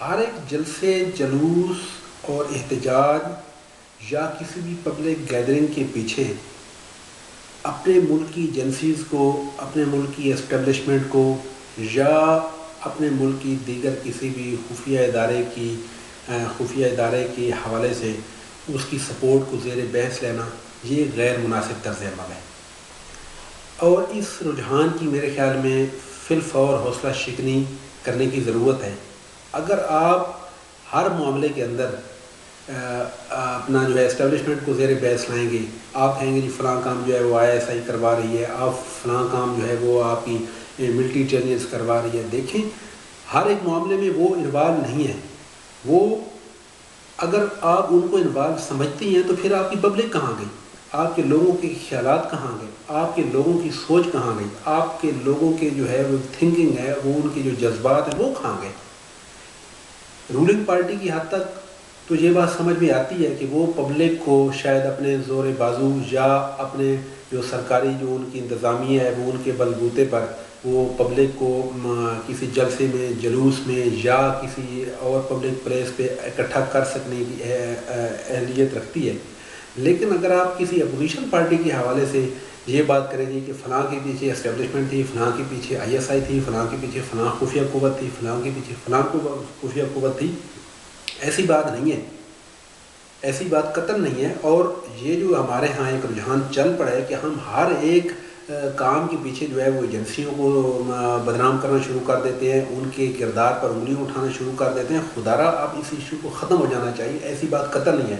ہر ایک جلسے جلوس اور احتجاج یا کسی بھی پبلک گیدرنگ کے پیچھے اپنے ملک کی ایجنسیز کو، اپنے ملک کی اسٹیبلشمنٹ کو یا اپنے ملک کی دیگر کسی بھی خفیہ ادارے کے حوالے سے اس کی سپورٹ کو زیر بحث لینا، یہ غیر مناسب طرز عمل ہے اور اس رجحان کی میرے خیال میں فی الفور حوصلہ شکنی کرنے کی ضرورت ہے۔ اگر آپ ہر معاملے کے اندر اپنا جو ہے اسٹیبلشمنٹ کو زیر بحث لائیں گے، آپ کہیں گے جی فلاں کام جو ہے وہ ISI کروا رہی ہے، آپ فلاں کام جو ہے وہ آپ کی ملٹری انٹیلیجنس کروا رہی ہے، دیکھیں ہر ایک معاملے میں وہ انوالو نہیں ہے۔ وہ اگر آپ ان کو انوالو سمجھتے ہیں تو پھر آپ کی پبلک کہاں گئی؟ آپ کے لوگوں کے خیالات کہاں گئے؟ آپ کے لوگوں کی سوچ کہاں گئی؟ آپ کے لوگوں کے جو ہے وہ تھنکنگ ہے، وہ ان کے جو جذبات ہیں وہ کہاں گئے؟ رولنگ پارٹی کی حد تک تو یہ بات سمجھ میں آتی ہے کہ وہ پبلک کو شاید اپنے زور بازو یا اپنے جو سرکاری جو ان کی انتظامیہ ہے وہ ان کے بلبوتے پر وہ پبلک کو کسی جلسے میں، جلوس میں یا کسی اور پبلک پلیس پہ اکٹھا کر سکنے کی اہلیت رکھتی ہے۔ لیکن اگر آپ کسی اپوزیشن پارٹی کے حوالے سے یہ بات کریں گے کہ فلاں کے پیچھے اسٹیبلشمنٹ تھی، فلاں کے پیچھے ISI تھی، فلاں کے پیچھے فلاں خفیہ قوت تھی، فلاں کے پیچھے فلاں خفیہ قوت تھی، ایسی بات نہیں ہے، ایسی بات قطعاً نہیں ہے۔ اور یہ جو ہمارے ہاں ایک رجحان چل پڑا ہے کہ ہم ہر ایک کام کے پیچھے جو ہے وہ ایجنسیوں کو بدنام کرنا شروع کر دیتے ہیں، ان کے کردار پر انگلیاں اٹھانا شروع کر دیتے ہیں۔ خدارا اب اس ایشو کو ختم ہو جانا چاہیے، ایسی بات قطعاً نہیں ہے۔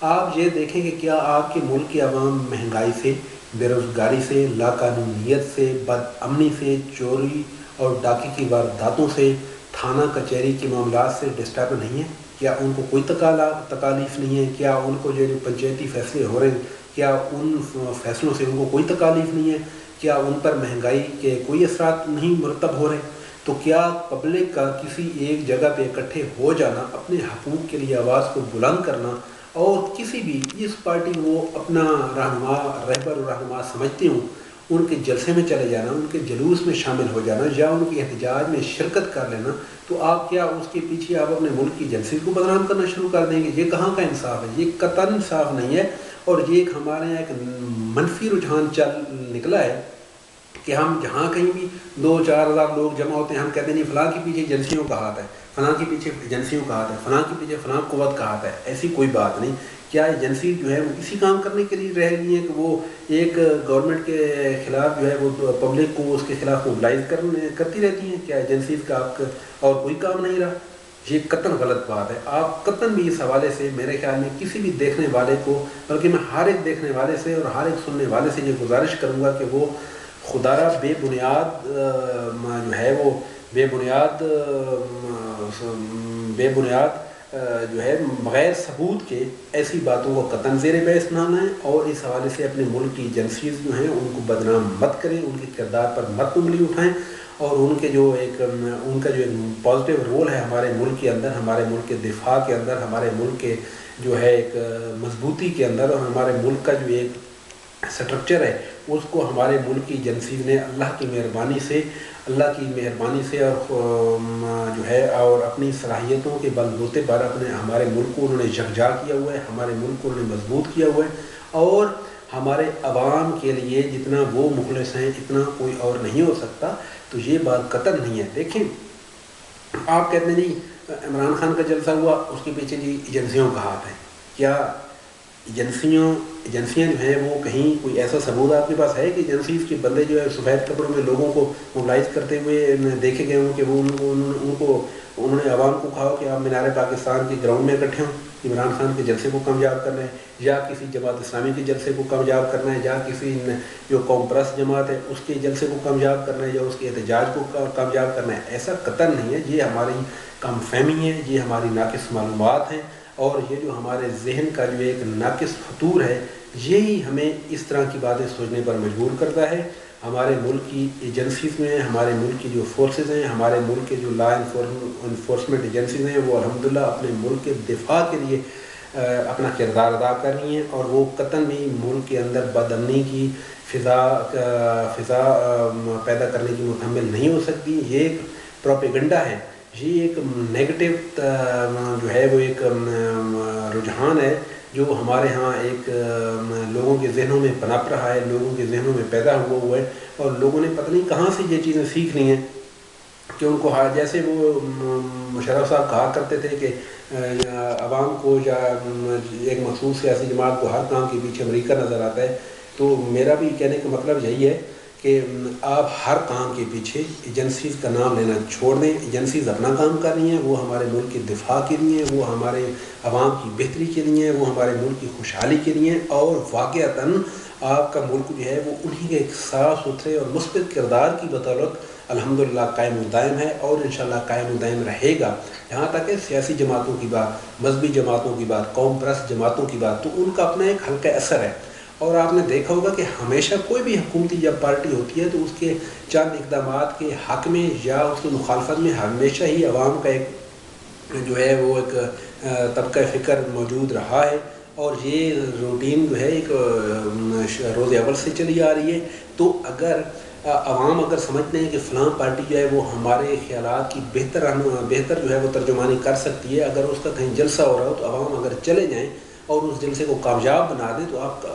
آپ یہ دیکھیں کہ کیا آپ کے ملک کے عوام مہنگائی سے، بے روزگاری سے، لاقانونیت سے، بد امنی سے، چوری اور ڈاکے کی وارداتوں سے، تھانہ کچہری کے معاملات سے ڈسٹرب نہیں ہیں؟ کیا ان کو کوئی تکالیف نہیں ہے؟ کیا ان کو جو پنچایتی فیصلے ہو رہے ہیں کیا ان فیصلوں سے ان کو کوئی تکالیف نہیں ہے؟ کیا ان پر مہنگائی کے کوئی اثرات نہیں مرتب ہو رہے؟ تو کیا پبلک کا کسی ایک جگہ پہ اکٹھے ہو جانا، اپنے حقوق کے لیے آواز کو بلند کرنا اور کسی بھی جس پارٹی وہ اپنا رہبر و رہنما سمجھتے ہوں ان کے جلسے میں چلے جانا، ان کے جلوس میں شامل ہو جانا یا ان کے احتجاج میں شرکت کر لینا، تو آپ کیا اس کے پیچھے آپ اپنے ملک کی ایجنسی کو بدنام کرنا شروع کر دیں گے؟ یہ کہاں کا انصاف ہے؟ یہ قطعاً صاف نہیں ہے۔ اور یہ ایک ہمارے یہاں ایک منفی رجحان چل نکلا ہے کہ ہم جہاں کہیں بھی 2-4 ہزار لوگ جمع ہوتے ہیں ہم کہتے ہیں نہیں فلاں کے پیچھے ایجنسیوں کا ہاتھ ہے، فلاں کے پیچھے ایجنسیوں کا ہاتھ ہے، فلاں کے پیچھے فلاں قوت کا ہاتھ ہے۔ ایسی کوئی بات نہیں۔ کیا ایجنسی جو ہے وہ اسی کام کرنے کے لیے رہ گئی ہیں کہ وہ ایک گورنمنٹ کے خلاف جو ہے وہ پبلک کو اس کے خلاف موبلائز کرتی رہتی ہیں؟ کیا ایجنسیز کا اور کوئی کام نہیں رہا؟ یہ قطعاً غلط بات ہے۔ آپ قطعاً بھی اس حوالے سے میرے خیال میں کسی بھی دیکھنے والے کو، بلکہ میں ہر ایک دیکھنے والے سے اور ہر ایک سننے والے سے یہ گزارش کروں گا کہ وہ خدارہ بے بنیاد جو ہے وہ بے بنیاد جو ہے بغیر ثبوت کے ایسی باتوں کو قطعاً زیر بحث نہ لائیں اور اس حوالے سے اپنے ملک کی ایجنسیز جو ہیں ان کو بدنام مت کریں، ان کے کردار پر مت انگلی اٹھائیں اور ان کا جو ایک پازیٹیو رول ہے ہمارے ملک کے اندر، ہمارے ملک کے دفاع کے اندر، ہمارے ملک کے جو ہے ایک مضبوطی کے اندر اور ہمارے ملک کا جو ایک سٹرکچر ہے اس کو ہمارے ملک کی ایجنسیز نے اللہ کی مہربانی سے اور جو ہے اور اپنی صلاحیتوں کے بلبوتے پر ہمارے ملک کو انہوں نے یکجا کیا ہوا ہے، ہمارے ملک کو انہوں نے مضبوط کیا ہوا ہے اور ہمارے عوام کے لیے جتنا وہ مخلص ہیں اتنا کوئی اور نہیں ہو سکتا۔ تو یہ بات قطعاً نہیں ہے۔ دیکھیں آپ کہتے ہیں جی عمران خان کا جلسہ ہوا اس کے پیچھے جی ایجنسیوں کا ہاتھ ہے۔ کیا ایجنسیاں جو ہیں وہ کہیں کوئی ایسا ثبوت آپ کے پاس ہے کہ ایجنسیز کے بندے جو ہے سفید کپڑوں میں لوگوں کو موبلائز کرتے ہوئے دیکھے گئے ہوں کہ وہ انہوں نے عوام کو کہا کہ آپ مینار پاکستان کے گراؤنڈ میں اکٹھے ہوں عمران خان کے جلسے کو کامیاب کرنا ہے یا کسی جماعت اسلامی کے جلسے کو کامیاب کرنا ہے یا کسی جو قوم پرست جماعت ہے اس کے جلسے کو کامیاب کرنا ہے یا اس کے احتجاج کو کامیاب کرنا ہے؟ ایسا قطعاً نہیں ہے۔ یہ ہماری کم فہمی ہے، یہ ہماری ناقص معلومات ہیں اور یہ جو ہمارے ذہن کا جو ایک ناقص فطور ہے یہی ہمیں اس طرح کی باتیں سوچنے پر مجبور کرتا ہے۔ ہمارے ملک کی ایجنسیز میں ہمارے ملک کی جو فورسز ہیں، ہمارے ملک کے جو لا انفورسمنٹ ایجنسیز ہیں وہ الحمدللہ اپنے ملک کے دفاع کے لیے اپنا کردار ادا کر رہی ہیں اور وہ قطعاً بھی ملک کے اندر بد امنی کی فضا پیدا کرنے کی مکمل نہیں ہو سکتی۔ یہ ایک پروپیگنڈا ہے یہ ایک نیگیٹو جو ہے وہ ایک رجحان ہے جو ہمارے ہاں ایک لوگوں کے ذہنوں میں پنپ رہا ہے، لوگوں کے ذہنوں میں پیدا ہوا ہے، اور لوگوں نے پتہ نہیں کہاں سے یہ چیزیں سیکھ لی ہیں کہ ان کو جیسے وہ مشرف صاحب کہا کرتے تھے کہ عوام کو یا ایک مخصوص سیاسی جماعت کو ہر کام کے پیچھے امریکہ نظر آتا ہے، تو میرا بھی کہنے کا مطلب یہی ہے کہ آپ ہر کام کے پیچھے ایجنسیز کا نام لینا چھوڑ دیں۔ ایجنسیز اپنا کام کر رہی ہیں، وہ ہمارے ملک کے دفاع کے لیے، وہ ہمارے عوام کی بہتری کے لیے، وہ ہمارے ملک کی خوشحالی کے لیے، اور واقعتاً آپ کا ملک جو ہے وہ انہی کے ایک صاف ستھرے اور مثبت کردار کی بدولت الحمدللہ قائم و دائم ہے، اور انشاءاللہ قائم و دائم رہے گا۔ یہاں تک کہ سیاسی جماعتوں کی بات، مذہبی جماعتوں کی بات، قوم پرست جماعتوں کی بات، تو ان کا اپنا ایک ہلکا اثر ہے، اور آپ نے دیکھا ہوگا کہ ہمیشہ کوئی بھی حکومتی جب پارٹی ہوتی ہے تو اس کے چند اقدامات کے حق میں یا اس کی مخالفت میں ہمیشہ ہی عوام کا ایک جو ہے وہ ایک طبقہ فکر موجود رہا ہے، اور یہ روٹین جو ہے ایک روز اول سے چلی آ رہی ہے۔ تو اگر عوام اگر سمجھتے ہیں کہ فلاں پارٹی جو ہے وہ ہمارے خیالات کی بہتر جو ہے وہ ترجمانی کر سکتی ہے، اگر اس کا کہیں جلسہ ہو رہا ہو تو عوام اگر چلے جائیں اور اس جلسے کو کامیاب بنا دیں، تو آپ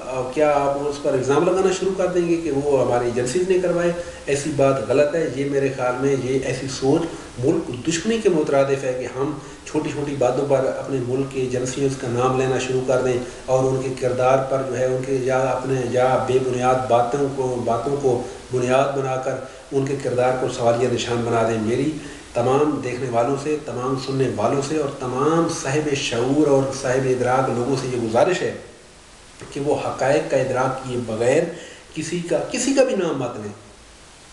اس پر الزام لگانا شروع کر دیں گے کہ وہ ہماری ایجنسیز نے کروائے؟ ایسی بات غلط ہے۔ یہ میرے خیال میں یہ ایسی سوچ ملک دشمنی کے مترادف ہے کہ ہم چھوٹی چھوٹی باتوں پر اپنے ملک کے ایجنسیز کا نام لینا شروع کر دیں، اور ان کے کردار پر جو ہے ان کے یا بے بنیاد باتوں کو بنیاد بنا کر ان کے کردار کو سوالیہ نشان بنا دیں۔ میری تمام دیکھنے والوں سے، تمام سننے والوں سے، اور تمام صاحب شعور اور صاحب ادراک لوگوں سے یہ گزارش ہے کہ وہ حقائق کا ادراک کیے بغیر کسی کا بھی نام مت لیں،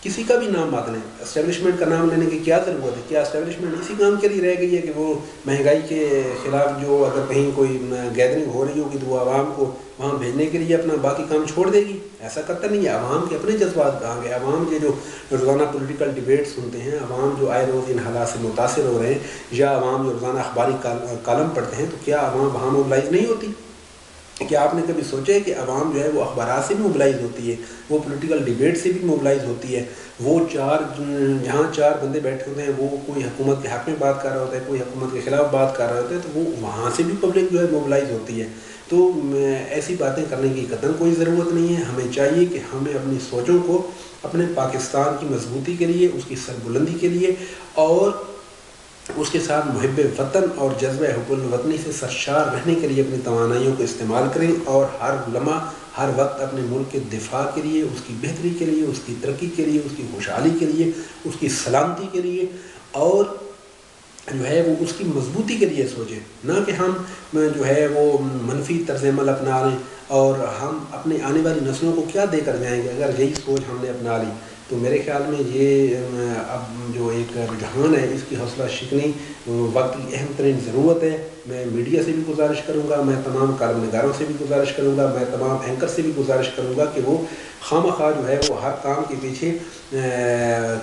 کسی کا بھی نام مت لیں۔ اسٹیبلشمنٹ کا نام لینے کی کیا ضرورت ہے؟ کیا اسٹیبلشمنٹ اسی کام کے لیے رہ گئی ہے کہ وہ مہنگائی کے خلاف جو اگر کہیں کوئی گیدرنگ ہو رہی ہوگی تو وہ عوام کو وہاں بھیجنے کے لیے اپنا باقی کام چھوڑ دے گی؟ ایسا کرتا نہیں ہے۔ عوام کے اپنے جذبات کہاں گئے؟ عوام کے جو روزانہ پولیٹیکل ڈیبیٹ سنتے ہیں، عوام جو آئے روز ان حالات سے متاثر ہو رہے ہیں، یا عوام جو روزانہ اخباری کالم پڑھتے ہیں، تو کیا عوام وہاں موبلائز نہیں ہوتی؟ کیا آپ نے کبھی سوچا ہے کہ عوام جو ہے وہ اخبارات سے بھی موبلائز ہوتی ہے، وہ پولیٹیکل ڈیبیٹ سے بھی موبلائز ہوتی ہے؟ وہ جہاں چار بندے بیٹھے ہوتے ہیں، وہ کوئی حکومت کے حق میں بات کر رہا ہوتا ہے، کوئی حکومت کے خلاف بات کر رہا ہوتا ہے، تو وہ وہاں سے بھی پبلک جو ہے موبلائز ہوتی ہے۔ تو ایسی باتیں کرنے کی قطعاً کوئی ضرورت نہیں ہے۔ ہمیں چاہیے کہ ہمیں اپنی سوچوں کو اپنے پاکستان کی مضبوطی کے لیے، اس کی سربلندی کے لیے، اور اس کے ساتھ محب وطن اور جذبہ حب الوطنی سے سرشار رہنے کے لیے اپنی توانائیوں کو استعمال کریں، اور ہر لمحہ ہر وقت اپنے ملک کے دفاع کے لیے، اس کی بہتری کے لیے، اس کی ترقی کے لیے، اس کی خوشحالی کے لیے، اس کی سلامتی کے لیے، اور جو ہے وہ اس کی مضبوطی کے لیے سوچیں، نہ کہ ہم جو ہے وہ منفی طرز عمل اپنا لیں، اور ہم اپنے آنے والی نسلوں کو کیا دے کر جائیں گے اگر یہی سوچ ہم نے اپنا لی؟ تو میرے خیال میں یہ اب جو ایک رجحان ہے، اس کی حوصلہ شکنی وقت کی اہم ترین ضرورت ہے۔ میں میڈیا سے بھی گزارش کروں گا، میں تمام کالم نگاروں سے بھی گزارش کروں گا، میں تمام اینکر سے بھی گزارش کروں گا کہ وہ خواہ جو ہے وہ ہر کام کے پیچھے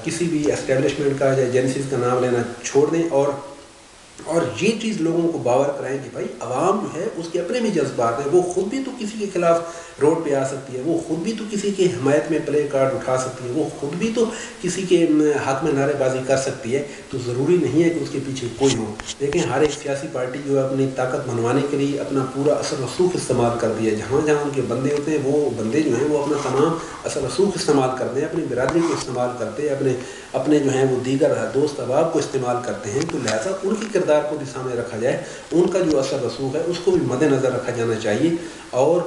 کسی بھی اسٹیبلشمنٹ کا یا ایجنسیز کا نام لینا چھوڑ دیں، اور یہ چیز لوگوں کو باور کرائیں کہ بھائی عوام جو ہے اس کے اپنے بھی جذبات ہیں، وہ خود بھی تو کسی کے خلاف روڈ پہ آ سکتی ہے، وہ خود بھی تو کسی کے حمایت میں پلے کارڈ اٹھا سکتی ہے، وہ خود بھی تو کسی کے حق میں نعرے بازی کر سکتی ہے۔ تو ضروری نہیں ہے کہ اس کے پیچھے کوئی ہو، لیکن ہر ایک سیاسی پارٹی جو ہے اپنی طاقت منوانے کے لیے اپنا پورا اثر رسوخ استعمال کر دیا ہے۔ جہاں جہاں ان کے بندے ہوتے ہیں، وہ بندے جو ہیں وہ اپنا تمام اثر رسوخ استعمال کرتے ہیں، اپنی برادری کو استعمال کرتے ہیں، اپنے جو ہیں وہ دیگر دوست احباب کو استعمال کرتے ہیں۔ تو لہٰذا ان کی کردار کو بھی سامنے رکھا جائے، ان کا جو اثر رسوخ ہے اس کو بھی مد نظر رکھا جانا چاہیے، اور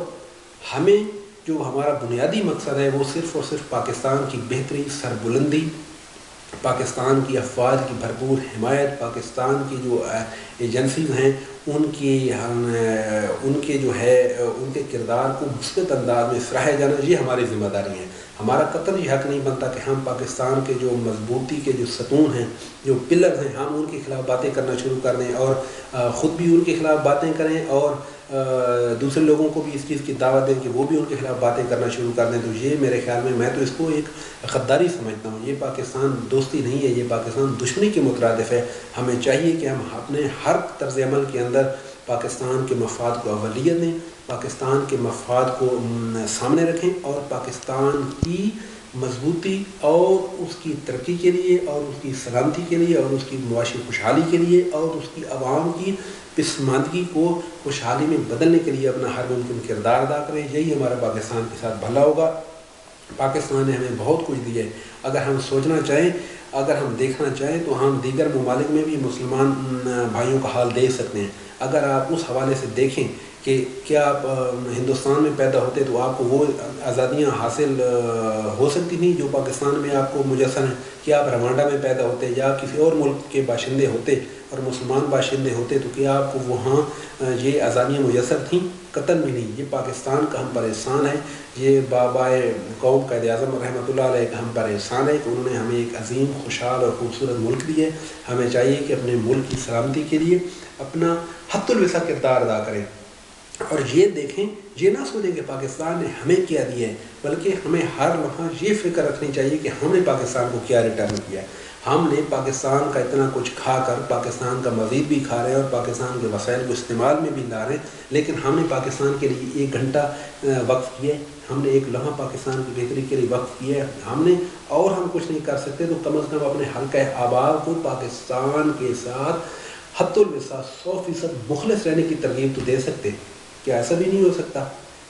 ہمیں جو ہمارا بنیادی مقصد ہے وہ صرف اور صرف پاکستان کی بہتری، سربلندی، پاکستان کی افواج کی بھرپور حمایت، پاکستان کی جو ایجنسیز ہیں ان کے جو ہے ان کے کردار کو مثبت انداز میں سراہا جانا، یہ ہماری ذمہ داری ہے۔ ہمارا قطعاً یہ حق نہیں بنتا کہ ہم پاکستان کے جو مضبوطی کے جو ستون ہیں، جو پلرز ہیں، ہم ان کے خلاف باتیں کرنا شروع کر دیں، اور خود بھی ان کے خلاف باتیں کریں، اور دوسرے لوگوں کو بھی اس چیز کی دعوت دیں کہ وہ بھی ان کے خلاف باتیں کرنا شروع کر دیں۔ تو یہ میرے خیال میں تو اس کو ایک غداری سمجھتا ہوں۔ یہ پاکستان دوستی نہیں ہے، یہ پاکستان دشمنی کے مترادف ہے۔ ہمیں چاہیے کہ ہم اپنے ہر طرز عمل کے اندر پاکستان کے مفاد کو اولویت دیں، پاکستان کے مفاد کو سامنے رکھیں، اور پاکستان کی مضبوطی اور اس کی ترقی کے لیے اور اس کی سلامتی کے لیے اور اس کی معاشی خوشحالی کے لیے اور اس کی عوام کی پسماندگی کو خوشحالی میں بدلنے کے لیے اپنا ہر ممکن کردار ادا کریں. یہی ہمارا پاکستان کے ساتھ بھلا ہوگا. پاکستان نے ہمیں بہت کچھ دیا ہے. اگر ہم سوچنا چاہیں، اگر ہم دیکھنا چاہیں تو ہم دیگر ممالک میں بھی مسلمان بھائیوں کا حال دیکھ سکتے ہیں. اگر آپ اس حوالے سے دیکھیں کہ کیا آپ ہندوستان میں پیدا ہوتے تو آپ کو وہ آزادیاں حاصل ہو سکتی تھیں جو پاکستان میں آپ کو میسر ہیں. کیا آپ روانڈا میں پیدا ہوتے یا کسی اور ملک کے باشندے ہوتے اور مسلمان باشندے ہوتے تو کیا آپ کو وہاں یہ آزادیاں میسر تھیں؟ قطعاً بھی نہیں. یہ پاکستان کا ہم پر احسان ہے. یہ بابائے قوم قائد اعظم رحمۃ اللہ علیہ کا ہم پر احسان ہے کہ انہوں نے ہمیں ایک عظیم خوشحال اور خوبصورت ملک دیا ہے. ہمیں چاہیے کہ اپنے ملک کی سلامتی کے لیے اپنا حت الوسع کردار ادا کریں اور یہ دیکھیں، یہ نہ سوچیں کہ پاکستان نے ہمیں کیا دیا ہے، بلکہ ہمیں ہر لمحہ یہ فکر رکھنی چاہیے کہ ہم نے پاکستان کو کیا ریٹرن کیا ہے. ہم نے پاکستان کا اتنا کچھ کھا کر پاکستان کا مزید بھی کھا رہے ہیں اور پاکستان کے وسائل کو استعمال میں بھی لا رہے ہیں، لیکن ہم نے پاکستان کے لیے 1 گھنٹہ وقف کیا ہے. ہم نے 1 لمحہ پاکستان کی بہتری کے لیے وقف کیا ہے. ہم نے اور ہم کچھ نہیں کر سکتے تو کم از کم اپنے حلقہ آبا کو پاکستان کے ساتھ حت الوسع 100% مخلص رہنے کی ترغیب تو دے سکتے. کیا ایسا بھی نہیں ہو سکتا؟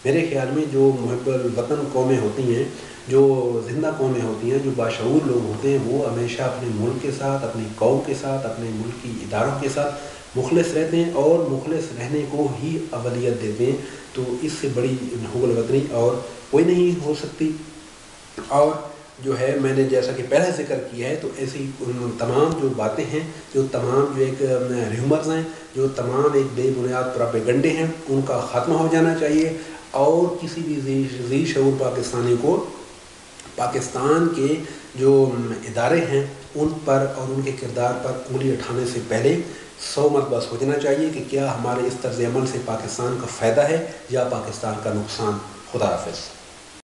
میرے خیال میں جو محب الوطن قومیں ہوتی ہیں، جو زندہ قومیں ہوتی ہیں، جو باشعور لوگ ہوتے ہیں، وہ ہمیشہ اپنے ملک کے ساتھ، اپنی قوم کے ساتھ، اپنے ملکی اداروں کے ساتھ مخلص رہتے ہیں اور مخلص رہنے کو ہی اولیت دیتے ہیں. تو اس سے بڑی حب الوطنی اور کوئی نہیں ہو سکتی. اور جو ہے میں نے جیسا کہ پہلے ذکر کیا ہے تو ایسی تمام جو باتیں ہیں، جو تمام جو ایک ریومرز ہیں، جو تمام ایک بے بنیاد پراپیگنڈے ہیں، ان کا خاتمہ ہو جانا چاہیے اور کسی بھی ذی شعور پاکستانی کو پاکستان کے جو ادارے ہیں ان پر اور ان کے کردار پر انگلی اٹھانے سے پہلے 100 مرتبہ سوچنا چاہیے کہ کیا ہمارے اس طرز عمل سے پاکستان کا فائدہ ہے یا پاکستان کا نقصان. خدا حافظ.